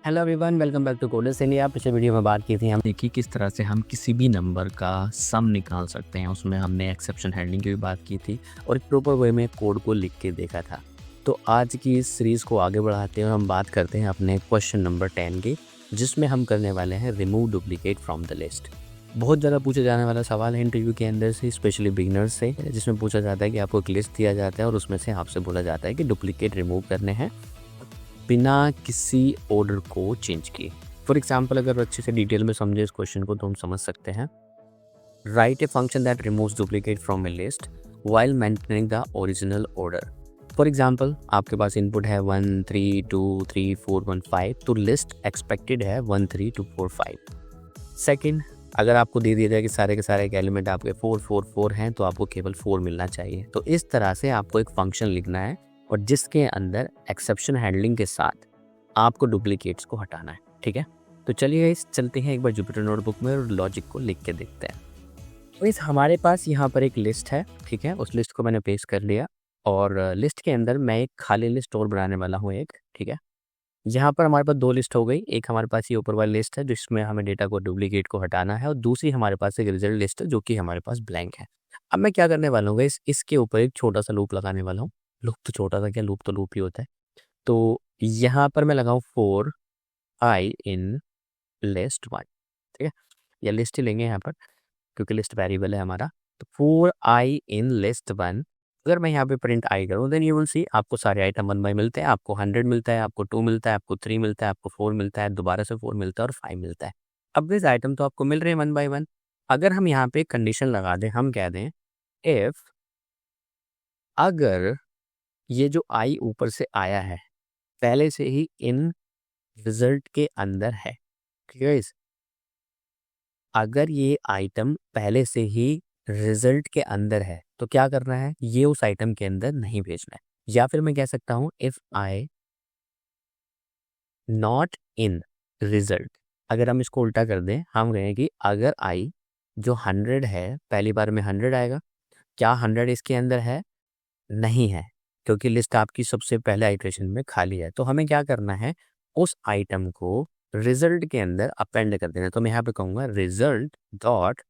Hello everyone, welcome back to coders India. पिछले वीडियो में बात की थी हम देखिए किस तरह से हम किसी भी नंबर का सम निकाल सकते हैं। उसमें हमने एक्सेप्शन हैंडलिंग की भी बात की थी और एक प्रॉपर वे में कोड को लिख के देखा था। तो आज की इस सीरीज़ को आगे बढ़ाते हैं और हम बात करते हैं अपने क्वेश्चन नंबर 10 की, जिसमें हम करने वाले हैं remove duplicate from the list. बहुत ज़्यादा पूछा जाने वाला सवाल है इंटरव्यू के अंदर से, स्पेशली बिगिनर्स से, जिसमें पूछा जाता है कि आपको एक लिस्ट दिया जाता है और उसमें से आपसे बोला जाता है कि डुप्लीकेट रिमूव करने हैं बिना किसी ऑर्डर को चेंज किए। फॉर एग्जाम्पल, अगर अच्छे से डिटेल में समझे इस क्वेश्चन को तो हम समझ सकते हैं। Right a function that removes duplicate from A list while maintaining the original order. For example, आपके पास इनपुट है 1 3 2 3 4 1 5, तो लिस्ट एक्सपेक्टेड है 1 3 2 4 5। सेकेंड, अगर आपको दे दिया जाए कि सारे के सारे एक एलिमेंट आपके 4 4 4 हैं, तो आपको केवल 4 मिलना चाहिए। तो इस तरह से आपको एक फंक्शन लिखना है और जिसके अंदर एक्सेप्शन हैंडलिंग के साथ आपको डुप्लीकेट्स को हटाना है। ठीक है, तो चलिए इस चलते हैं एक बार जुपिटर नोटबुक में और लॉजिक को लिख के देखते हैं। तो इस हमारे पास यहाँ पर एक लिस्ट है। ठीक है, उस लिस्ट को मैंने पेस्ट कर लिया और लिस्ट के अंदर मैं एक खाली लिस्ट और बनाने वाला हूँ एक। ठीक है, यहाँ पर हमारे पास दो लिस्ट हो गई। एक हमारे पास ये ऊपर वाली लिस्ट है जिसमें हमें डेटा को डुप्लीकेट को हटाना है और दूसरी हमारे पास एक रिजल्ट लिस्ट है जो कि हमारे पास ब्लैंक है। अब मैं क्या करने वाला हूँ, इसके ऊपर एक छोटा सा लूप लगाने वाला हूँ। लूप तो छोटा सा क्या, लूप तो लूप ही होता है। तो यहाँ पर मैं लगाऊँ 4i इन लिस्ट 1। ठीक है, या लिस्ट ही लेंगे यहाँ पर क्योंकि लिस्ट वेरिएबल है हमारा। तो 4i इन लिस्ट 1, अगर मैं यहाँ पे प्रिंट आई करूँ देन यू विल सी आपको सारे आइटम 1 बाई मिलते हैं। आपको 100 मिलता है, आपको 2 मिलता है, आपको 3 मिलता है, आपको 4 मिलता है, दोबारा से 4 मिलता है और 5 मिलता है। अब दिस आइटम तो आपको मिल रहे हैं 1 बाई 1। अगर हम यहाँ पे कंडीशन लगा दें, हम कह दें इफ, अगर ये जो आई ऊपर से आया है पहले से ही इन रिजल्ट के अंदर है। ठीक है guys? अगर ये आइटम पहले से ही रिजल्ट के अंदर है तो क्या करना है, ये उस आइटम के अंदर नहीं भेजना है। या फिर मैं कह सकता हूं if I not in result. अगर हम इसको उल्टा कर दें, हम कहें कि अगर आई जो 100 है पहली बार में 100 आएगा। क्या 100 इसके अंदर है? नहीं है, क्योंकि लिस्ट आपकी सबसे पहले आइटरेशन में खाली है। तो हमें क्या करना है, उस आइटम को रिजल्ट के अंदर अपेंड कर देना। तो मैं यहाँ पे कहूँगा रिजल्ट डॉट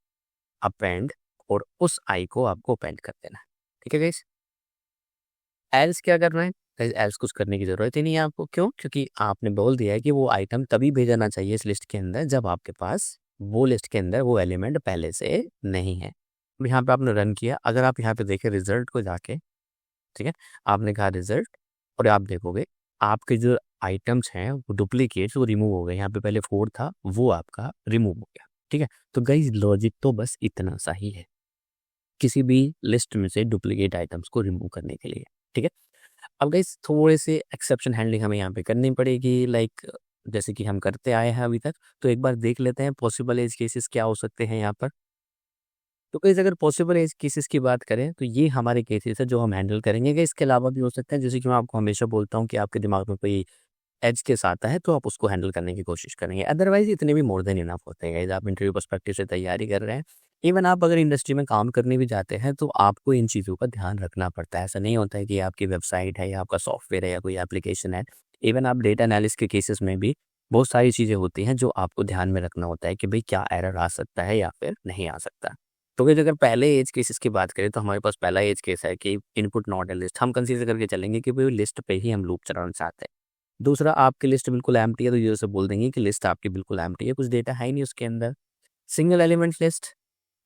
अपेंड और उस आई को आपको अपेंड कर देना है। ठीक है गाइस, एल्स क्या करना है गाइस? एल्स कुछ करने की जरूरत ही नहीं है आपको। क्यों? क्योंकि आपने बोल दिया है कि वो आइटम तभी भेजना चाहिए इस लिस्ट के अंदर जब आपके पास वो लिस्ट के अंदर वो एलिमेंट पहले से नहीं है। अब यहाँ पे आपने रन किया, अगर आप यहाँ पे देखें रिजल्ट को जाके, ठीक है, आपने कहा रिजल्ट और आप देखोगे आपके जो आइटम्स हैं वो डुप्लीकेट्स वो रिमूव हो गए। यहाँ पे पहले 4 था वो आपका रिमूव हो गया। ठीक है, तो गाइस लॉजिक तो बस इतना सा ही है किसी भी लिस्ट में से डुप्लीकेट आइटम्स को रिमूव करने के लिए। ठीक है, अब गाइस थोड़े से एक्सेप्शन हैंडलिंग हमें यहाँ पे करनी पड़ेगी, लाइक जैसे कि हम करते आए हैं अभी तक। तो एक बार देख लेते हैं पॉसिबल एज केसेस क्या हो सकते हैं यहाँ पर। तो गाइस अगर पॉसिबल एज केसेस की बात करें तो ये हमारे केसेस है जो हम हैंडल करेंगे। गाइस इसके अलावा भी हो सकते हैं, जैसे कि मैं आपको हमेशा बोलता हूँ कि आपके दिमाग में कोई एज केस आता है तो आप उसको हैंडल करने की कोशिश करेंगे। अदरवाइज इतने भी मोर देन इनफ होते हैं गाइस। आप इंटरव्यू पर्सपेक्टिव से तैयारी कर रहे हैं, इवन आप अगर इंडस्ट्री में काम करने भी जाते हैं तो आपको इन चीज़ों का ध्यान रखना पड़ता है। ऐसा नहीं होता है कि आपकी वेबसाइट है या आपका सॉफ्टवेयर है या कोई एप्लीकेशन है। इवन आप डेटा एनालिसिस के केसेस में भी बहुत सारी चीज़ें होती हैं जो आपको ध्यान में रखना होता है कि भाई क्या एरर आ सकता है या फिर नहीं आ सकता। तो गाइस अगर पहले एज केसेस की बात करें तो हमारे पास पहला एज केस है कि इनपुट नॉट ए लिस्ट। हम कंसीडर करके चलेंगे कि भाई लिस्ट पे ही हम लूप चलाना चाहते हैं। दूसरा, आपकी लिस्ट बिल्कुल एम्प्टी है तो यूजर से बोल देंगे कि लिस्ट आपकी बिल्कुल एम्प्टी है, कुछ डेटा है ही नहीं उसके अंदर। सिंगल एलिमेंट लिस्ट,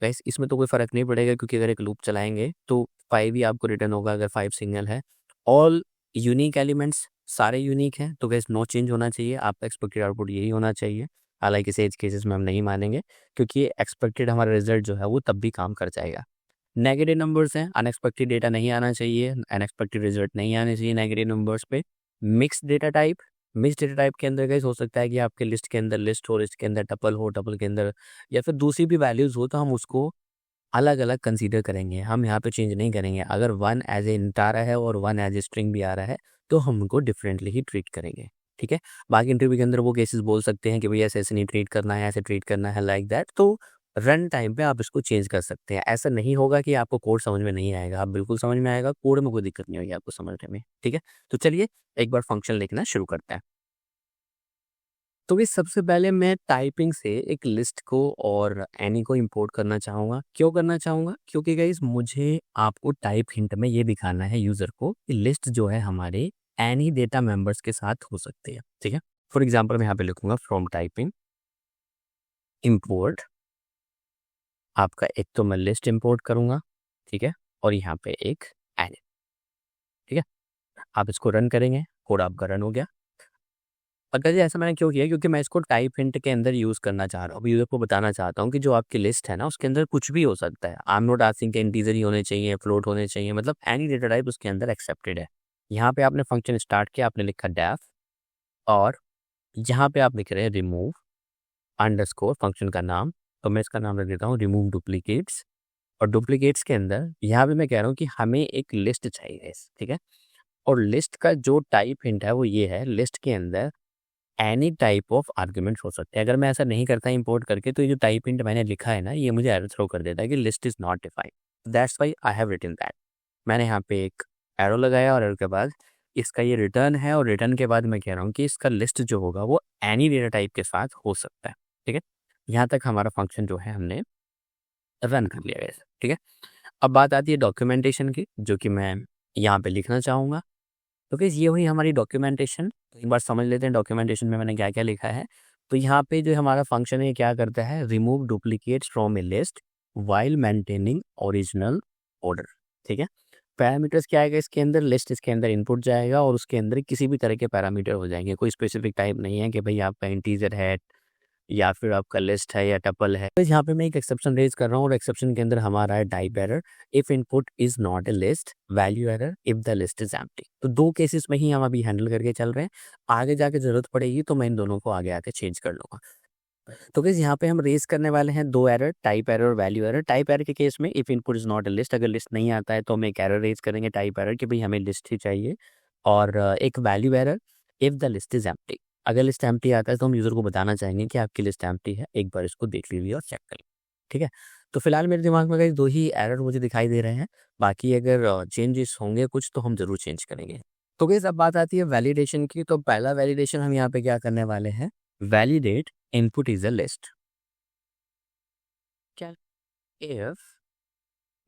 गाइस इसमें तो कोई फर्क नहीं पड़ेगा क्योंकि अगर एक लूप चलाएंगे तो 5 ही आपको रिटर्न होगा अगर 5 सिंगल है। ऑल यूनिक एलिमेंट्स सारे यूनिक हैं तो गाइस नो चेंज होना चाहिए, आपका एक्सपेक्टेड आउटपुट यही होना चाहिए। हालांकि इस एज केसेस में हम नहीं मानेंगे क्योंकि एक्सपेक्टेड हमारा रिजल्ट जो है वो तब भी काम कर जाएगा। नेगेटिव नंबर्स हैं, अनएक्सपेक्टेड डेटा नहीं आना चाहिए, अनएक्सपेक्टेड रिजल्ट नहीं आने चाहिए नेगेटिव नंबर्स पे। मिक्स डेटा टाइप के अंदर गाइस हो सकता है कि आपके लिस्ट के अंदर लिस्ट हो, लिस्ट के अंदर टपल हो, टपल के अंदर या फिर दूसरी भी वैल्यूज हो, तो हम उसको अलग अलग कंसीडर करेंगे। हम यहाँ पे चेंज नहीं करेंगे। अगर 1 एज ए इंट आ रहा है और 1 एज ए स्ट्रिंग भी आ रहा है तो हम उनको डिफरेंटली ही ट्रीट करेंगे। ठीक है, बाकी इंटरव्यू के अंदर वो केसेस बोल सकते हैं कि भैया ऐसे ऐसे नहीं ट्रीट करना है, ऐसे ट्रीट करना है, लाइक दैट। तो रन टाइम पे आप इसको चेंज कर सकते हैं। ऐसा नहीं होगा कि आपको कोड समझ में नहीं आएगा, आप बिल्कुल समझ में आएगा, कोड में कोई दिक्कत नहीं होगी आपको समझने में। ठीक है, तो चलिए एक बार फंक्शन लिखना शुरू करते हैं। तो भी सबसे पहले मैं टाइपिंग से एक लिस्ट को और एनी को इंपोर्ट करना चाहूँगा। क्यों करना चाहूँगा? क्योंकि गाइस मुझे आपको टाइप हिंट में ये दिखाना है यूज़र को कि लिस्ट जो है हमारे एनी डेटा मेंबर्स के साथ हो सकती है, ठीक है? फॉर एग्जांपल मैं यहाँ पे लिखूँगा फ्रॉम टाइपिंग इंपोर्ट, आपका एक तो मैं लिस्ट इंपोर्ट करूँगा, ठीक है? और यहाँ पे एक एनी, ठीक है? आप इसको रन करेंगे, कोड आपका रन हो गया। अगर ये ऐसा मैंने क्यों किया, क्योंकि मैं इसको टाइप हिंट के अंदर यूज़ करना चाह रहा हूँ। यूज़र को बताना चाहता हूँ कि जो आपकी लिस्ट है ना, उसके अंदर कुछ भी हो सकता है। आई एम नॉट आस्किंग कि इंटीजर ही होने चाहिए, फ्लोट होने चाहिए, मतलब एनी डेटा टाइप उसके अंदर एक्सेप्टेड है। यहाँ पे आपने फंक्शन स्टार्ट किया, आपने लिखा डेफ, और यहाँ पे आप लिख रहे हैं रिमूव अंडरस्कोर फंक्शन का नाम, तो मैं इसका नाम रख देता हूँ रिमूव डुप्लीकेट्स। और डुप्लीकेट्स के अंदर यहाँ पे मैं कह रहा हूँ कि हमें एक लिस्ट चाहिए, ठीक है? और लिस्ट का जो टाइप हिंट है वो ये है, लिस्ट के अंदर एनी टाइप ऑफ आर्ग्यूमेंट्स हो सकते हैं। अगर मैं ऐसा नहीं करता इंपोर्ट करके, तो ये जो टाइप हिंट मैंने लिखा है ना, ये मुझे एरर थ्रो कर देता है कि list is not defined. That's why I have written that. मैंने यहाँ पे एक एरो लगाया और एरो के बाद इसका ये रिटर्न है, और रिटर्न के बाद मैं कह रहा हूँ कि इसका लिस्ट जो होगा वो एनी डेटा टाइप के साथ हो सकता है, ठीक है? यहाँ तक हमारा फंक्शन जो है हमने रन कर लिया है, ठीक है? अब बात आती है डॉक्यूमेंटेशन की, जो कि मैं यहाँ पे लिखना चाहूँगा। तो गाइस ये हुई हमारी डॉक्यूमेंटेशन। तो एक बार समझ लेते हैं डॉक्यूमेंटेशन में मैंने क्या क्या लिखा है। तो यहाँ पे जो हमारा फंक्शन है ये क्या करता है, remove duplicates from A list while maintaining original order, ठीक है? पैरामीटर्स क्या आएगा इसके अंदर, लिस्ट इसके अंदर इनपुट जाएगा और उसके अंदर किसी भी तरह के पैरामीटर हो जाएंगे। कोई स्पेसिफिक टाइप नहीं है कि भाई आपका इंटीजर है या फिर आपका लिस्ट है या टपल है। तो यहाँ पे मैं एक एक्सेप्शन रेज कर रहा हूँ, और एक्सेप्शन के अंदर हमारा है type error, if input is not a list, value error if the list is empty. तो दो केसेस में ही हम अभी हैंडल करके चल रहे हैं। आगे जाके जरूरत पड़ेगी तो मैं इन दोनों को आगे आके चेंज कर लूंगा। तो गाइस यहाँ पे हम रेज करने वाले हैं दो एरर, टाइप एरर और वैल्यू एरर। टाइप एरर के केस में if input is not a list, अगर लिस्ट नहीं आता है तो हम एक एरर रेज करेंगे टाइप एरर कि भाई हमें लिस्ट ही चाहिए, और एक value error if the list is empty. अगर लिस्ट एम्प्टी आता है तो हम यूजर को बताना चाहेंगे कि आपकी लिस्ट एम्प्टी है, एक बार इसको देख लीजिए और चेक कर लीजिए, ठीक है? तो फिलहाल मेरे दिमाग में गाइस दो ही एरर मुझे दिखाई दे रहे हैं। बाकी अगर चेंजेस होंगे कुछ तो हम जरूर चेंज करेंगे। तो गाइस अब बात आती है वैलिडेशन की। तो पहला वैलिडेशन हम यहाँ पे क्या करने वाले हैं, validate input is a list if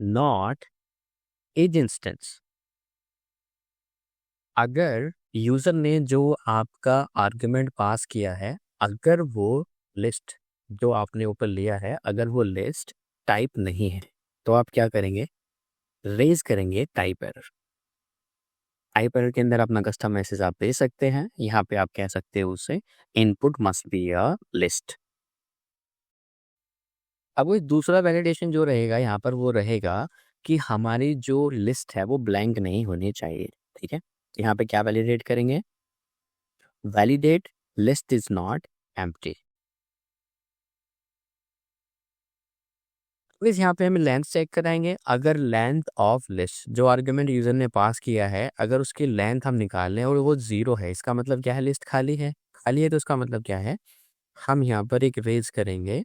not age instance। अगर यूजर ने जो आपका आर्गुमेंट पास किया है, अगर वो लिस्ट जो आपने ऊपर लिया है, अगर वो लिस्ट टाइप नहीं है, तो आप क्या करेंगे, रेज करेंगे टाइप एरर। टाइप एरर के अंदर अपना कस्टम मैसेज आप दे सकते हैं। यहाँ पे आप कह सकते हो उसे input must be a list. अब वो दूसरा वैलिडेशन जो रहेगा यहाँ पर वो रहेगा कि हमारी जो लिस्ट है वो ब्लैंक नहीं होनी चाहिए, ठीक है? यहाँ पे क्या वैलिडेट करेंगे, validate list is not empty. तो यहाँ पे हमें लेंथ चेक कराएंगे। अगर लेंथ ऑफ लिस्ट जो आर्गुमेंट यूजर ने पास किया है, अगर उसकी लेंथ हम निकाल लें और वो 0 है, इसका मतलब क्या है, लिस्ट खाली है। खाली है तो इसका मतलब क्या है, हम यहाँ पर एक रेज करेंगे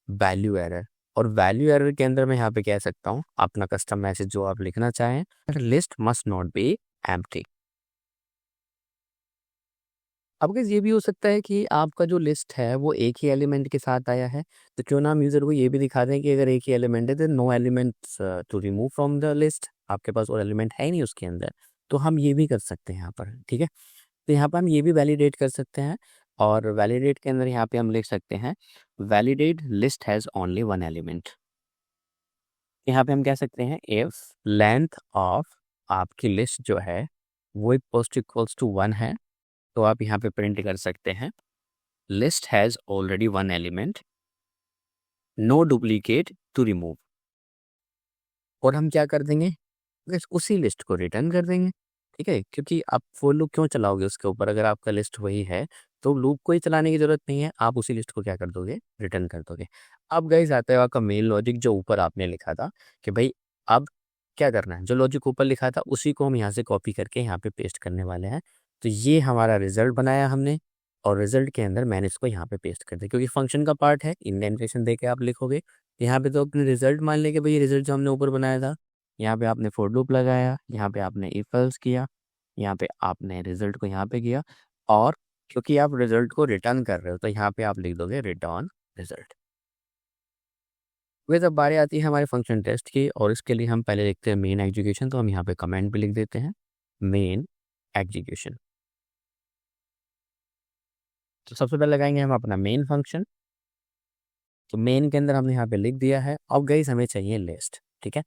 वैल्यू एरर। और वैल्यू एरर के अंदर मैं यहाँ पे कह सकता हूँ अपना कस्टम मैसेज जो आप लिखना चाहें, list must not be empty. अब गाइस ये भी हो सकता है कि आपका जो लिस्ट है वो एक ही एलिमेंट के साथ आया है, तो क्यों ना हम यूजर को ये भी दिखा दें कि अगर एक ही एलिमेंट है तो no elements to remove from the list, आपके पास और एलिमेंट है ही नहीं उसके अंदर। तो हम ये भी कर सकते हैं यहाँ पर, ठीक है? तो यहाँ पर हम ये भी वैलिडेट कर सकते हैं, और वैलिडेट के अंदर यहाँ पे हम लिख सकते हैं validate list has only one element. यहाँ पे हम कह सकते हैं इफ लेंथ ऑफ आपकी लिस्ट जो है वो पोस्ट इक्वल्स टू 1 है, तो आप यहाँ पे प्रिंट कर सकते हैं list has already one element, no duplicate to remove. और हम क्या कर देंगे, बस उसी लिस्ट को रिटर्न कर देंगे, ठीक है? क्योंकि आप फॉर लूप क्यों चलाओगे उसके ऊपर, अगर आपका लिस्ट वही है तो लूप को ही चलाने की जरूरत नहीं है, आप उसी लिस्ट को क्या कर दोगे, रिटर्न कर दोगे। अब गाइस आता है आपका मेन लॉजिक जो ऊपर आपने लिखा था कि भाई अब क्या करना है, जो लॉजिक ऊपर लिखा था उसी को हम यहाँ से कॉपी करके यहाँ पे पेस्ट करने वाले हैं। तो ये हमारा रिजल्ट बनाया हमने, और रिजल्ट के अंदर मैंने इसको यहाँ पे पेस्ट कर दिया, क्योंकि फंक्शन का पार्ट है, इंडेंटेशन दे के आप लिखोगे। यहाँ पे तो अपने रिजल्ट मान लेंगे भाई, रिजल्ट जो हमने ऊपर बनाया था, यहाँ पे आपने फॉर लूप लगाया, यहाँ पे आपने इफ एल्स किया, यहाँ पे आपने रिजल्ट को यहाँ पे किया, और क्योंकि आप रिजल्ट को रिटर्न कर रहे हो, तो यहाँ पे आप लिख दोगे रिटर्न रिजल्ट। वैसे अब बारी आती है हमारे फंक्शन टेस्ट की, और इसके लिए हम पहले लिखते हैं मेन एग्जीक्यूशन। तो हम यहाँ पे कमेंट भी लिख देते हैं मेन एग्जीक्यूशन। तो सबसे पहले लगाएंगे हम अपना मेन फंक्शन। तो मेन के अंदर हमने यहाँ पे लिख दिया है। अब गाइस हमें चाहिए लिस्ट, ठीक है।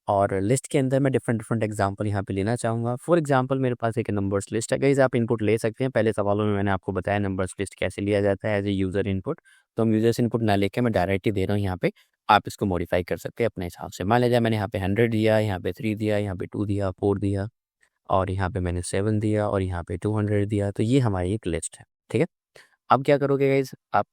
और लिस्ट के अंदर मैं डिफरेंट डिफरेंट एग्जांपल यहाँ पे लेना चाहूँगा। फॉर एग्जांपल मेरे पास एक नंबर्स लिस्ट है। गाइस आप इनपुट ले सकते हैं, पहले सवालों में मैंने आपको बताया नंबर्स लिस्ट कैसे लिया जाता है एज ए यूज़र इनपुट। तो हम यूजर्स इनपुट ना लेके मैं डायरेक्ट ही दे रहा हूँ यहाँ पे, आप इसको मॉडिफाई कर सकते हैं अपने हिसाब से। मान लीजिए मैंने यहाँ पे 100 दिया, यहाँ पे 3 दिया, यहाँ पे 2 दिया, 4 दिया, और यहाँ पे मैंने 7 दिया, और यहाँ पे 200 दिया। तो ये हमारी एक लिस्ट है, ठीक है। अब क्या करोगे गाइस, आप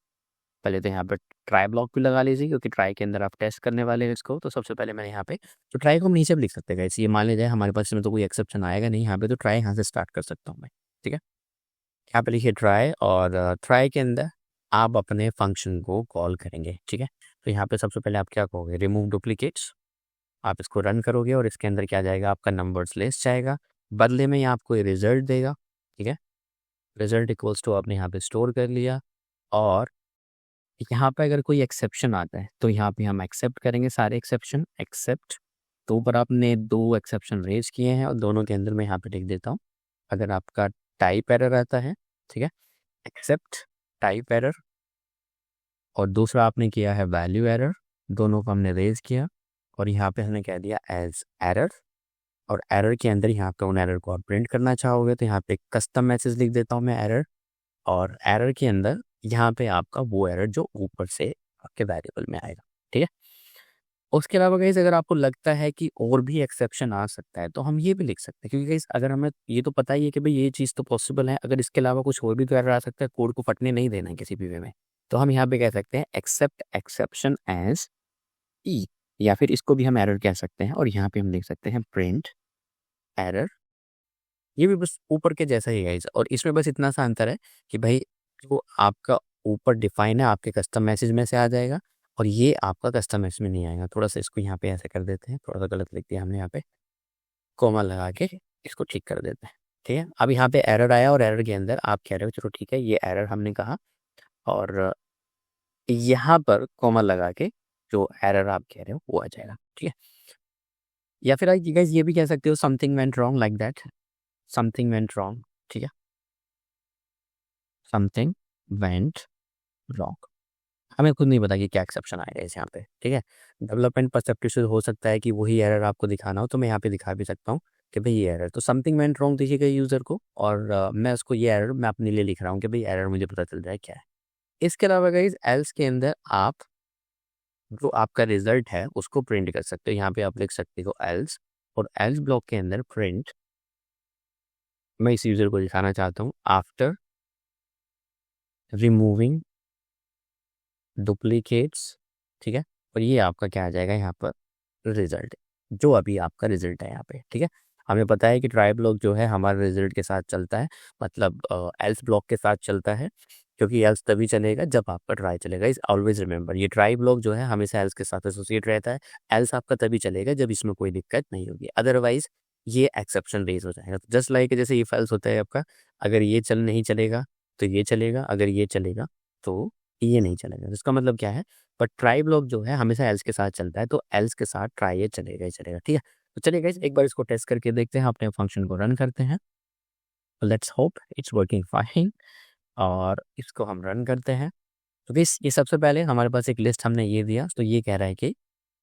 पहले तो यहाँ पे ट्राई ब्लॉक भी लगा लीजिए, क्योंकि ट्राई के अंदर आप टेस्ट करने वाले हैं इसको। तो सबसे पहले मैंने यहाँ पे, तो ट्राई को हम नीचे भी लिख सकते हैं गाइस। ये मान लीजिए हमारे पास इसमें तो कोई एक्सेप्शन आएगा नहीं यहाँ पे, तो ट्राई यहाँ से स्टार्ट कर सकता हूँ मैं, ठीक है। यहाँ पे लिखिए ट्राई, और ट्राई के अंदर आप अपने फंक्शन को कॉल करेंगे, ठीक है। तो यहाँ पे सबसे पहले आप क्या कहोगे, रिमूव डुप्लीकेट्स। आप इसको रन करोगे और इसके अंदर क्या जाएगा, आपका नंबर्स लिस्ट जाएगा। बदले में ये आपको ये रिजल्ट देगा, ठीक है। रिजल्ट इक्वल्स टू आपने यहाँ पे स्टोर कर लिया। और यहाँ पे अगर कोई एक्सेप्शन आता है तो यहाँ पे हम एक्सेप्ट करेंगे सारे एक्सेप्शन, एक्सेप्ट। तो ऊपर आपने 2 एक्सेप्शन रेज किए हैं, और दोनों के अंदर मैं यहाँ पे लिख देता हूँ। अगर आपका टाइप एरर आता है, ठीक है, एक्सेप्ट टाइप एरर, और दूसरा आपने किया है वैल्यू एरर, दोनों को हमने रेज किया। और यहाँ पे हमने कह दिया एज एरर, और एरर के अंदर यहाँ पे उन एरर को आप प्रिंट करना चाहोगे तो यहाँ पे कस्टम मैसेज लिख देता हूँ मैं एरर। और एरर के अंदर यहाँ पे आपका वो एरर जो ऊपर से आपके वेरिएबल में आएगा, ठीक है। उसके अलावा गाइस अगर आपको लगता है कि और भी एक्सेप्शन आ सकता है तो हम ये भी लिख सकते हैं, क्योंकि गाइस अगर हमें ये तो पता ही है कि भाई ये चीज़ तो पॉसिबल है, अगर इसके अलावा कुछ और भी तो एरर आ सकता है, कोड को फटने नहीं देना है किसी भी वे में। तो हम यहाँ पे कह सकते हैं एक्सेप्ट एक्सेप्शन एज ई, या फिर इसको भी हम एरर कह सकते हैं। और यहाँ पे हम लिख सकते हैं प्रिंट एरर। ये भी बस ऊपर के जैसा ही है गाइस, और इसमें बस इतना सा अंतर है कि भाई जो आपका ऊपर डिफाइन है आपके कस्टम मैसेज में से आ जाएगा, और ये आपका कस्टम मैसेज में नहीं आएगा। थोड़ा सा इसको यहाँ पे ऐसे कर देते हैं, थोड़ा सा गलत लिख दिया हमने यहाँ पे, कोमा लगा के इसको ठीक कर देते हैं, ठीक है। अब यहाँ पे एरर आया, और एरर के अंदर आप कह रहे हो चलो ठीक है ये एरर हमने कहा, और यहाँ पर कोमा लगा के जो एरर आप कह रहे हो वो आ जाएगा, ठीक है। या फिर गाइस ये भी कह सकते हो something went wrong like that, something went wrong, ठीक है, समथिंग वेंट रॉन्ग। हमें खुद नहीं पता कि क्या एक्सेप्शन आएगा इस यहाँ पे, ठीक है। डेवलपमेंट परस्पेक्टिव से हो सकता है कि वही एरर आपको दिखाना हो, तो मैं यहाँ पे दिखा भी सकता हूँ कि भाई ये एरर, तो समथिंग वेंट रॉन्ग दीजिएगा यूज़र को, और मैं उसको ये एरर मैं अपने लिए लिख रहा हूँ कि भाई एरर मुझे पता चल जाए क्या है। इसके अलावा गाइस एल्स के अंदर आप जो आपका रिजल्ट है उसको प्रिंट कर सकते हो। यहाँ पे आप लिख सकते हो एल्स, और एल्स ब्लॉक के अंदर प्रिंट, मैं इस यूज़र को दिखाना चाहता हूँ आफ्टर रिमूविंग डुप्लीकेट्स, ठीक है। और ये आपका क्या आ जाएगा यहाँ पर रिजल्ट, जो अभी आपका रिजल्ट है यहाँ पे, ठीक है। हमें पता है कि ट्राई ब्लॉक जो है हमारे रिजल्ट के साथ चलता है, मतलब एल्स ब्लॉक के साथ चलता है, क्योंकि एल्स तभी चलेगा जब आपका ट्राई चलेगा। इस ऑलवेज रिमेंबर, ये ट्राई ब्लॉक जो है हमेशा एल्स के साथ एसोसिएट रहता है। एल्स आपका तभी चलेगा जब इसमें कोई दिक्कत नहीं होगी, अदरवाइज ये एक्सेप्शन रेज हो जाएगा। तो जस्ट लाइक जैसे इफ एल्स होता है आपका, अगर ये नहीं चलेगा तो ये चलेगा, अगर ये चलेगा तो ये नहीं चलेगा। इसका मतलब क्या है, बट ट्राई ब्लॉक जो है हमेशा एल्स के साथ चलता है, तो एल्स के साथ ट्राई ये चलेगा ही चलेगा, ठीक है। तो चलिए गाइस एक बार इसको टेस्ट करके देखते हैं, अपने फंक्शन को रन करते हैं। Let's hope it's working fine, और इसको हम रन करते हैं। तो गाइस ये सबसे पहले हमारे पास एक लिस्ट हमने ये दिया, तो ये कह रहा है कि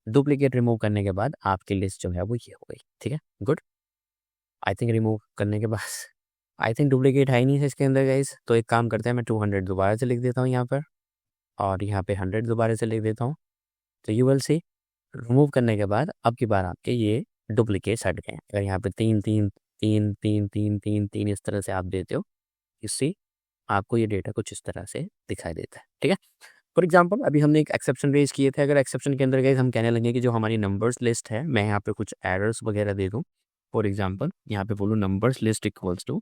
डुप्लीकेट रिमूव करने के बाद आपकी लिस्ट जो है वो ये हो गई, ठीक है, गुड। आई थिंक रिमूव करने के बाद आई थिंक डुप्लीकेट है ही नहीं है इसके अंदर गाइस। तो एक काम करते हैं, मैं 200 दोबारा से लिख देता हूँ यहाँ पर, और यहाँ पे 100 दोबारा से लिख देता हूँ। तो यू विल सी रिमूव करने के बाद अब की बार आपके ये डुप्लीकेट्स हट गए हैं। अगर यहाँ पे 3 3 3 3 3 3 3 इस तरह से आप देते हो, इससे आपको ये डेटा कुछ इस तरह से दिखाई देता है, ठीक है। फॉर एग्जांपल अभी हमने एक एक्सेप्शन रेज किए थे, अगर एक्सेप्शन के अंदर गए हम कहने लगे कि जो हमारी नंबर्स लिस्ट है, मैं यहाँ पे कुछ एरर्स वगैरह दे दूँ। फॉर एग्जांपल यहाँ पे बोलूँ नंबर्स लिस्ट इक्वल्स टू,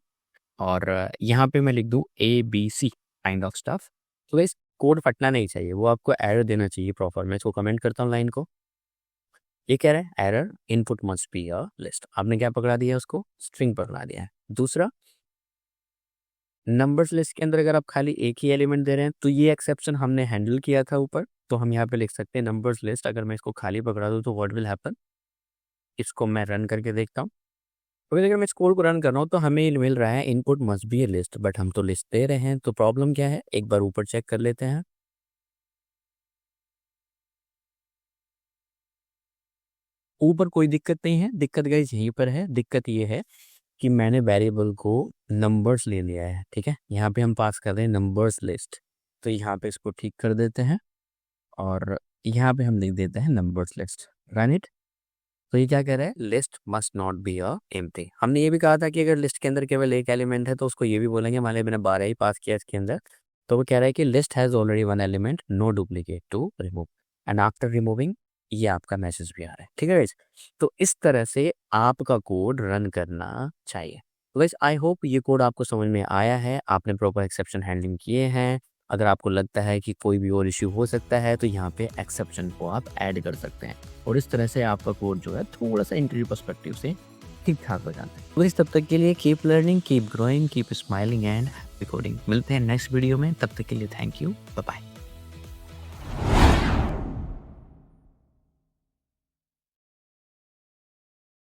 और यहाँ पे मैं लिख दूँ ABC काइंड ऑफ स्टफ। तो इस कोड फटना नहीं चाहिए, वो आपको एरर देना चाहिए प्रॉपर। मैं इसको कमेंट करता हूँ लाइन को। ये कह रहा है error input must be a list. आपने क्या पकड़ा दिया, उसको स्ट्रिंग पकड़ा दिया है। दूसरा नंबर्स लिस्ट के अंदर अगर आप खाली एक ही एलिमेंट दे रहे हैं तो ये एक्सेप्शन हमने हैंडल किया था ऊपर, तो हम यहाँ पे लिख सकते हैं नंबर्स लिस्ट। अगर मैं इसको खाली पकड़ा दूँ तो व्हाट विल हैपन, इसको मैं रन करके देखता हूँ। तो अगर मैं इस कोड को रन कर रहा हूँ तो हमें मिल रहा है input must be A list, but हम तो लिस्ट दे रहे हैं, तो प्रॉब्लम क्या है एक बार ऊपर चेक कर लेते हैं। ऊपर कोई दिक्कत नहीं है, दिक्कत गाइस यहीं पर है। दिक्कत ये है कि मैंने वेरिएबल को नंबर्स ले लिया है, ठीक है। यहाँ पे हम पास कर रहे हैं नंबर्स लिस्ट, तो यहाँ पे इसको ठीक कर देते हैं और यहाँ पे हम लिख देते हैं नंबर्स लिस्ट, रन इट। तो ये क्या कह रहा है, list must not be a empty. हमने ये भी कहा था कि अगर लिस्ट के अंदर केवल एक एलिमेंट है तो उसको ये भी बोलेंगे, मान लिया मैंने 12 ही पास किया इसके अंदर, तो वो कह रहा है कि list has already one element, no duplicate to remove, and after removing ये आपका मैसेज भी आ रहा है, ठीक है गाइस। तो इस तरह से आपका कोड रन करना चाहिए। तो गाइस आई होप ये कोड आपको समझ में आया है, आपने प्रॉपर एक्सेप्शन हैंडलिंग किए हैं। अगर आपको लगता है कि कोई भी और इश्यू हो सकता है तो यहाँ पे एक्सेप्शन को आप ऐड कर सकते हैं और इस तरह से आपका कोड जो है थोड़ा सा इंटरव्यू पर्सपेक्टिव से ठीक ठाक हो जाता है। तो इस तब तक के लिए keep learning, keep growing, keep smiling and happy coding. मिलते हैं नेक्स्ट वीडियो में, तब तक के लिए थैंक यू, बाय बाय।